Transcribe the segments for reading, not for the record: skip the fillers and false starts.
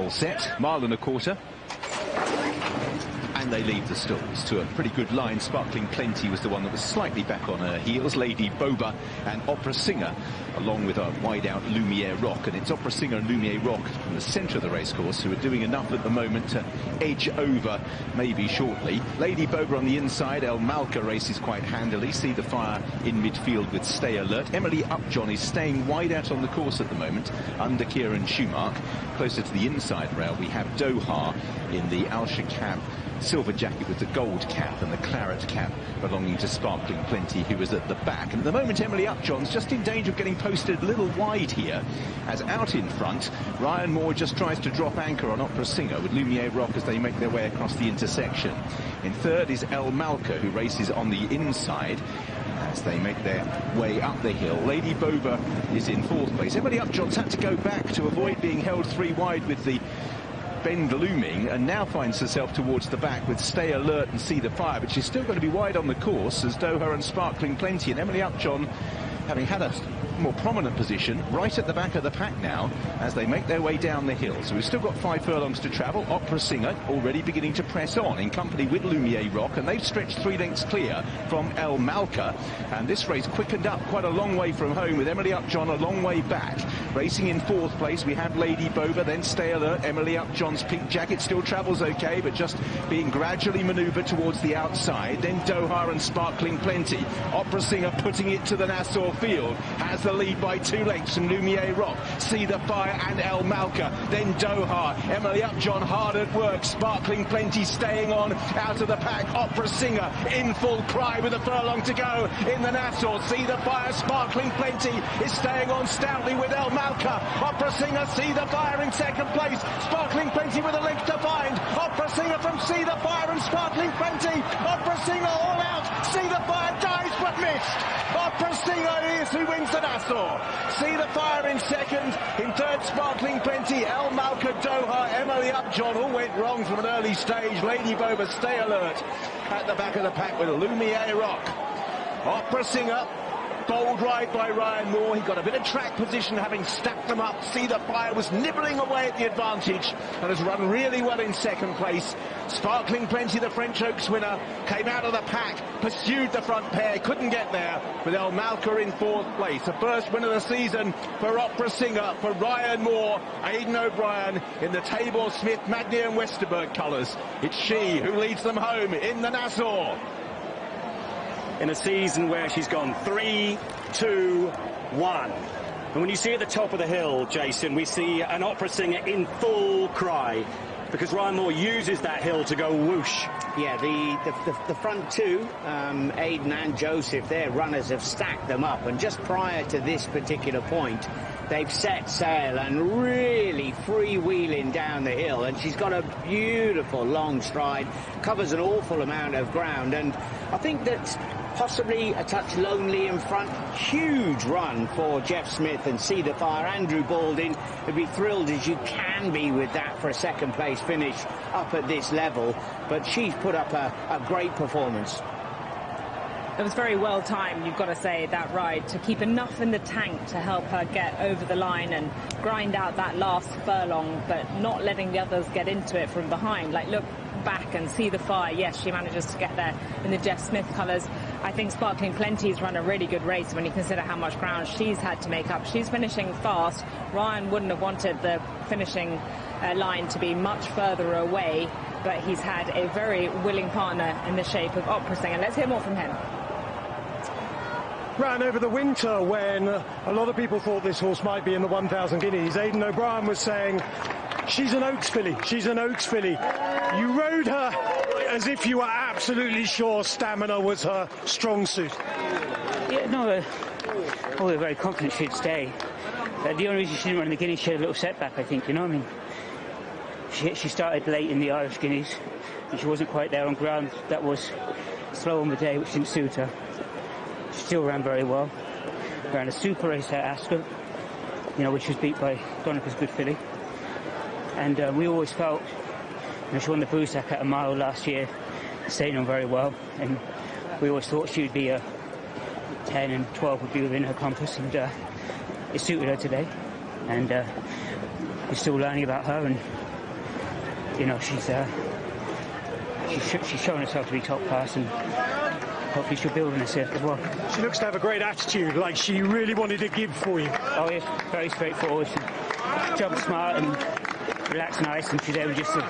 All set, mile and a quarter. And they leave the stalls to a pretty good line. Sparkling Plenty was the one that was slightly back on her heels. Lady Boba and Opera Singer, along with a wide-out Lumiere Rock. And it's Opera Singer and Lumiere Rock in the centre of the racecourse who are doing enough at the moment to edge over, maybe shortly. Lady Boba on the inside. El Malka races quite handily. See the Fire in midfield with Stay Alert. Emily Upjohn is staying wide out on the course at the moment, under Kieran Schumacher. Closer to the inside rail, we have Doha in the Al Shakab silver jacket with the gold cap and the claret cap belonging to Sparkling Plenty, who was at the back. And at the moment, Emily Upjohn's just in danger of getting posted a little wide here, as out in front, Ryan Moore just tries to drop anchor on Opera Singer with Lumiere Rock as they make their way across the intersection. In third is El Malka, who races on the inside as they make their way up the hill. Lady Boba is in fourth place. Emily Upjohn's had to go back to avoid being held three wide with the bend looming, and now finds herself towards the back with Stay Alert and See the Fire, but she's still going to be wide on the course as Doha and Sparkling Plenty. And Emily Upjohn, having had a more prominent position, right at the back of the pack now as they make their way down the hill. So we've still got 5 furlongs to travel. Opera Singer already beginning to press on in company with Lumiere Rock, and they've stretched 3 lengths clear from El Malka, and this race quickened up quite a long way from home with Emily Upjohn a long way back. Racing in fourth place we have Lady Boba, then Stay Alert. Emily Upjohn's pink jacket still travels okay, but just being gradually manoeuvred towards the outside. Then Doha and Sparkling Plenty. Opera Singer putting it to the Nassau field, has the lead by 2 lengths from Lumiere Rock. See the Fire and El Malka, then Doha. Emily Upjohn hard at work. Sparkling Plenty staying on out of the pack. Opera Singer in full cry with a furlong to go in the Nassau. See the Fire, Sparkling Plenty is staying on stoutly with El Malka. Opera Singer, See the Fire in second place. Sparkling Plenty with a length to find. Opera Singer from See the Fire and Sparkling Plenty. Opera Singer all out. See the Fire dives but missed. Opera Singer is who wins the Nassau. See the Fire in second. In third, Sparkling Plenty. El Malka, Doha, Emily Upjohn all went wrong from an early stage. Lady Boba, Stay Alert at the back of the pack with Lumiere Rock. Opera Singer, bold ride by Ryan Moore. He got a bit of track position having stacked them up. See the Fire was nibbling away at the advantage and has run really well in second place. Sparkling Plenty, the French Oaks winner, came out of the pack, pursued the front pair, couldn't get there, with El Malka in fourth place. The first win of the season for Opera Singer, for Ryan Moore. Aidan O'Brien in the Tabor Smith, Magnier and Westerberg colours. It's she who leads them home in the Nassau. In a season where she's gone 3, 2, 1. And when you see at the top of the hill, Jason, we see an Opera Singer in full cry, because Ryan Moore uses that hill to go whoosh. Yeah, the front two, Aidan and Joseph, their runners have stacked them up, and just prior to this particular point, they've set sail and really freewheeling down the hill, and she's got a beautiful long stride, covers an awful amount of ground, and I think that possibly a touch lonely in front. Huge run for Jeff Smith and See the Fire. Andrew Balding would be thrilled as you can be with that for a second place finish up at this level, but she's put up a great performance. It was very well timed, you've got to say, that ride, to keep enough in the tank to help her get over the line and grind out that last furlong, but not letting the others get into it from behind. Like, look back and See the Fire. Yes, she manages to get there in the Jeff Smith colours. I think Sparkling Plenty's run a really good race when you consider how much ground she's had to make up. She's finishing fast. Ryan wouldn't have wanted the finishing line to be much further away, but he's had a very willing partner in the shape of Opera Singer. Let's hear more from him. Ran over the winter when a lot of people thought this horse might be in the 1,000 guineas. Aidan O'Brien was saying, she's an Oaks filly, she's an Oaks filly. You rode her as if you were absolutely sure stamina was her strong suit. Yeah, no, we were very confident she'd stay. The only reason she didn't run in the Guineas, she had a little setback, I think, you know what I mean? She started late in the Irish Guineas, and she wasn't quite there on ground that was slow on the day, which didn't suit her. She still ran very well. Ran a super race at Ascot, you know, which was beat by Donica's good filly. And we always felt, you know, she won the Brusac at a mile last year, staying on very well. And we always thought she'd be a 10 and 12 would be within her compass, and it suited her today. And we're still learning about her, and you know, she's shown herself to be top class, and hopefully she'll build on this as well. She looks to have a great attitude, like she really wanted to give for you. Oh yes, very straightforward. She jumped smart and relaxed nice, and she's able just to,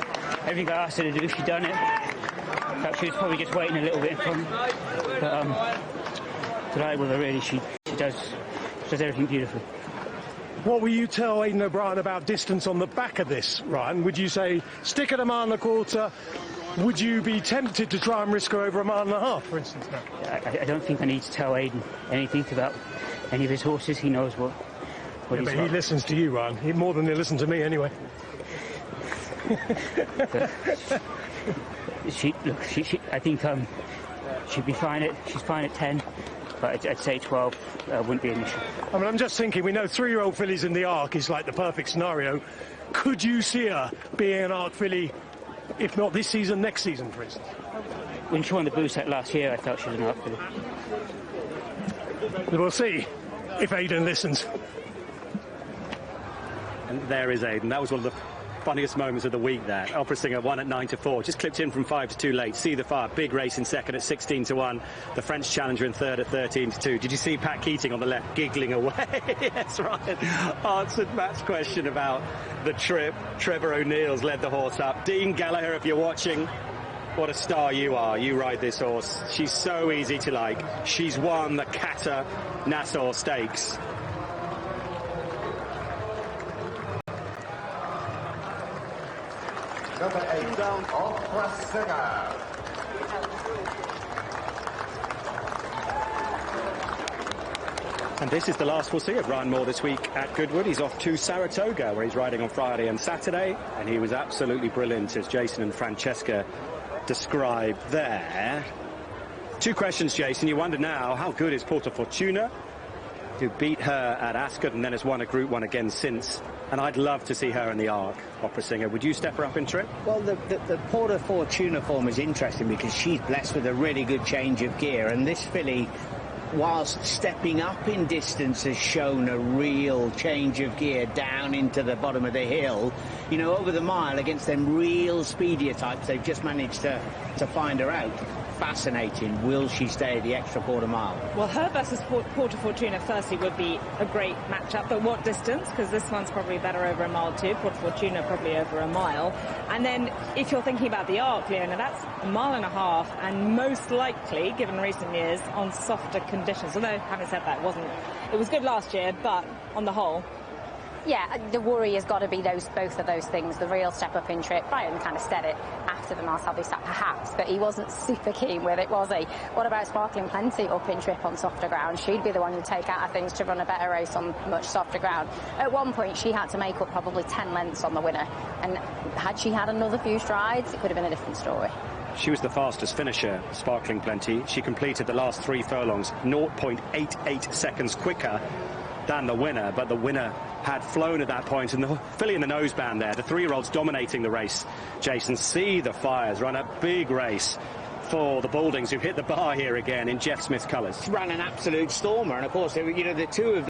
everything I asked her to do, she's done it. In fact, she was probably just waiting a little bit in front. But delighted with her, really. She does everything beautifully. What will you tell Aidan O'Brien about distance on the back of this, Ryan? Would you say stick at a mile and a quarter? Would you be tempted to try and risk her over a mile and a half, for instance? Now? I don't think I need to tell Aidan anything about any of his horses. He knows what he's but got. he listens to you, Ryan. More than he listens to me, anyway. I think she'd be fine she's fine at 10, but I'd say 12 wouldn't be an issue. I mean, I'm just thinking, we know 3-year-old fillies in the Arc is like the perfect scenario. Could you see her being an Arc filly, if not this season, next season, for instance? When she won the Blue Set last year, I felt she was an Arc filly. We'll see if Aidan listens. And there is Aidan. That was one of the funniest moments of the week there. Opera Singer won at 9-4, just clipped in from 5 to 2 late. See the Fire, big race in second at 16-1. The French challenger in third at 13-2. Did you see Pat Keating on the left giggling away? Yes, Ryan answered Matt's question about the trip. Trevor O'Neill's led the horse up. Dean Gallagher, if you're watching, what a star you are. You ride this horse. She's so easy to like. She's won the Qatar Nassau Stakes. Number 8 down, Opera Singer. And this is the last we'll see of Ryan Moore this week at Goodwood. He's off to Saratoga, where he's riding on Friday and Saturday, and he was absolutely brilliant, as Jason and Francesca described there. 2 questions, Jason. You wonder now, how good is Porta Fortuna, who beat her at Ascot and then has won a Group 1 again since? And I'd love to see her in the Arc, Opera Singer. Would you step her up in trip? Well, the Porta Fortuna form is interesting because she's blessed with a really good change of gear, and this filly, whilst stepping up in distance, has shown a real change of gear down into the bottom of the hill. You know, over the mile against them real speedier types, they've just managed to find her out. Fascinating. Will she stay the extra quarter mile? Well, her versus Porta Fortuna firstly would be a great matchup, but what distance? Because this one's probably better over a mile too. Porta Fortuna probably over a mile. And then if you're thinking about the Arc, Leona, that's a mile and a half, and most likely, given recent years, on softer conditions. Although, having said that, it was good last year, but on the whole. Yeah, the worry has got to be both of those things. The real step up in trip. Brian kind of said it after the Marcel Bissac perhaps, but he wasn't super keen with it, was he? What about Sparkling Plenty up in trip on softer ground? She'd be the one who'd take out of things to run a better race on much softer ground. At one point, she had to make up probably 10 lengths on the winner, and had she had another few strides, it could have been a different story. She was the fastest finisher, Sparkling Plenty. She completed the last 3 furlongs 0.88 seconds quicker than the winner, but the winner had flown at that point, and the filly in the noseband there, the 3-year-old's dominating the race. Jason, See the Fires run a big race for the Baldings, who hit the bar here again in Jeff Smith colours. Ran an absolute stormer, and of course, you know, the two of